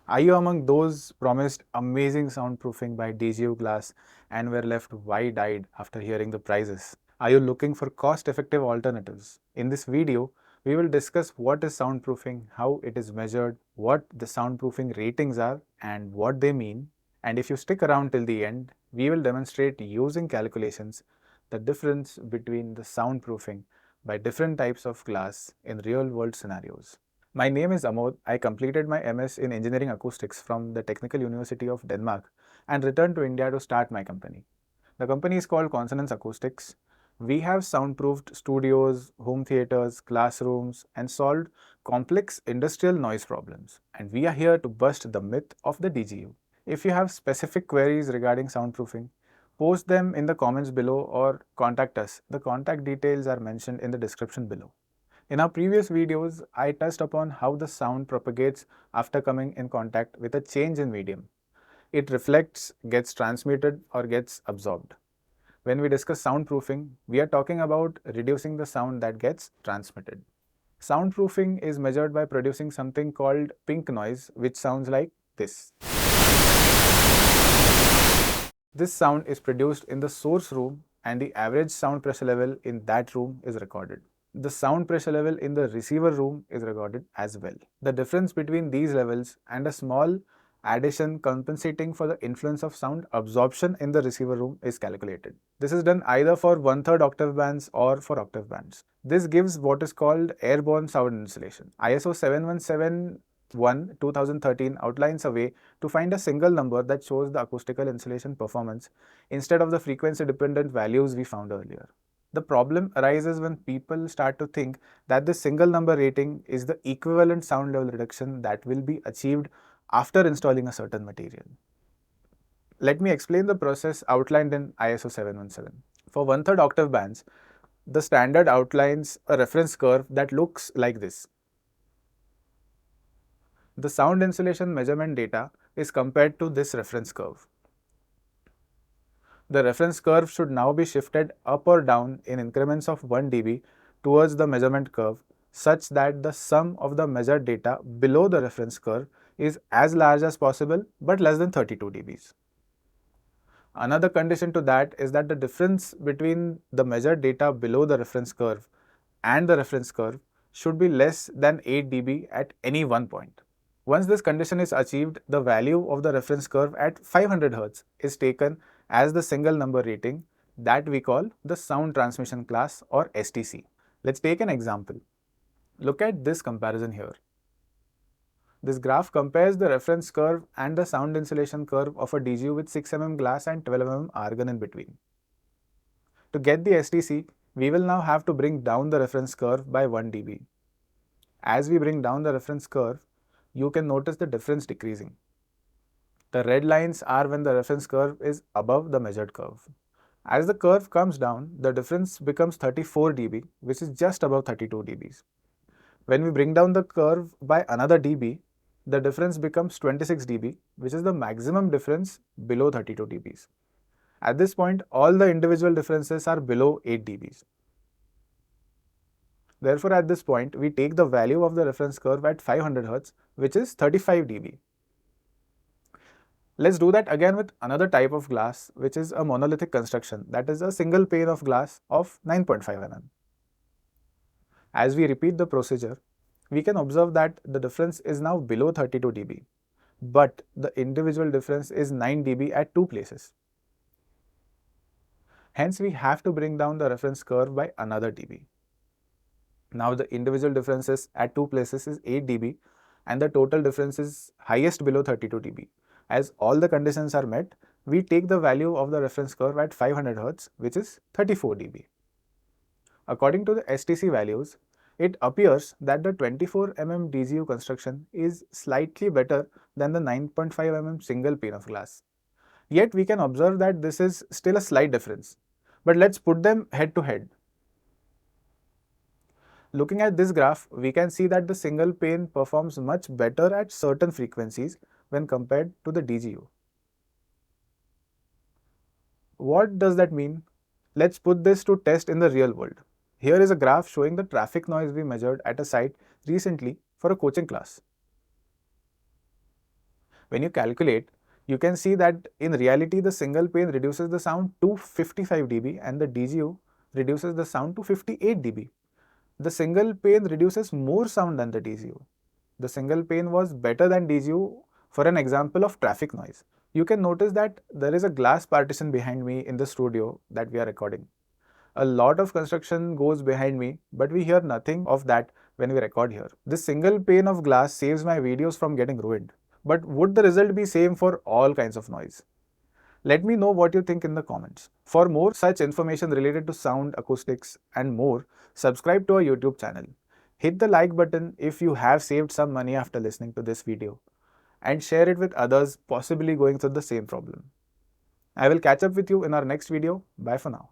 Are you among those promised amazing soundproofing by DGU glass and were left wide-eyed after hearing the prices? Are you looking for cost-effective alternatives? In this video, we will discuss what is soundproofing, how it is measured, what the soundproofing ratings are, and what they mean. And if you stick around till the end, we will demonstrate using calculations the difference between the soundproofing by different types of glass in real-world scenarios. My name is Amod. I completed my MS in Engineering Acoustics from the Technical University of Denmark and returned to India to start my company. The company is called Consonance Acoustics. We have soundproofed studios, home theaters, classrooms, and solved complex industrial noise problems. And we are here to bust the myth of the DGU. If you have specific queries regarding soundproofing, post them in the comments below or contact us. The contact details are mentioned in the description below. In our previous videos, I touched upon how the sound propagates after coming in contact with a change in medium. It reflects, gets transmitted, or gets absorbed. When we discuss soundproofing, we are talking about reducing the sound that gets transmitted. Soundproofing is measured by producing something called pink noise, which sounds like this. This sound is produced in the source room and the average sound pressure level in that room is recorded. The sound pressure level in the receiver room is recorded as well. The difference between these levels and a small addition compensating for the influence of sound absorption in the receiver room is calculated. This is done either for 1/3 octave bands or for octave bands. This gives what is called airborne sound insulation. ISO 7171 2013 outlines a way to find a single number that shows the acoustical insulation performance instead of the frequency dependent values we found earlier. The problem arises when people start to think that the single number rating is the equivalent sound level reduction that will be achieved after installing a certain material. Let me explain the process outlined in ISO 717. For 1/3 octave bands, the standard outlines a reference curve that looks like this. The sound insulation measurement data is compared to this reference curve. The reference curve should now be shifted up or down in increments of 1 dB towards the measurement curve such that the sum of the measured data below the reference curve is as large as possible but less than 32 dBs. Another condition to that is that the difference between the measured data below the reference curve and the reference curve should be less than 8 dB at any one point. Once this condition is achieved, the value of the reference curve at 500 Hz is taken as the single number rating that we call the sound transmission class or STC. Let's take an example. Look at this comparison here. This graph compares the reference curve and the sound insulation curve of a DGU with 6 mm glass and 12 mm argon in between. To get the STC, we will now have to bring down the reference curve by 1 dB. As we bring down the reference curve, you can notice the difference decreasing. The red lines are when the reference curve is above the measured curve. As the curve comes down, the difference becomes 34 dB, which is just above 32 dBs. When we bring down the curve by another dB, the difference becomes 26 dB, which is the maximum difference below 32 dBs. At this point, all the individual differences are below 8 dBs. Therefore, at this point, we take the value of the reference curve at 500 Hz, which is 35 dB. Let's do that again with another type of glass, which is a monolithic construction, that is a single pane of glass of 9.5 mm. As we repeat the procedure, we can observe that the difference is now below 32 dB, but the individual difference is 9 dB at two places. Hence, we have to bring down the reference curve by another dB. Now the individual differences at two places is 8 dB and the total difference is highest below 32 dB. As all the conditions are met, we take the value of the reference curve at 500 Hz, which is 34 dB. According to the STC values, it appears that the 24 mm DGU construction is slightly better than the 9.5 mm single pane of glass. Yet we can observe that this is still a slight difference. But let's put them head to head. Looking at this graph, we can see that the single pane performs much better at certain frequencies when compared to the DGU. What does that mean? Let's put this to test in the real world. Here is a graph showing the traffic noise we measured at a site recently for a coaching class. When you calculate, you can see that in reality the single pane reduces the sound to 55 dB and the DGU reduces the sound to 58 dB. The single pane reduces more sound than the DGU. The single pane was better than DGU for an example of traffic noise. You can notice that there is a glass partition behind me in the studio that we are recording. A lot of construction goes behind me, but we hear nothing of that when we record here. This single pane of glass saves my videos from getting ruined. But would the result be same for all kinds of noise? Let me know what you think in the comments. For more such information related to sound, acoustics and more, subscribe to our YouTube channel. Hit the like button if you have saved some money after listening to this video, and share it with others possibly going through the same problem. I will catch up with you in our next video. Bye for now.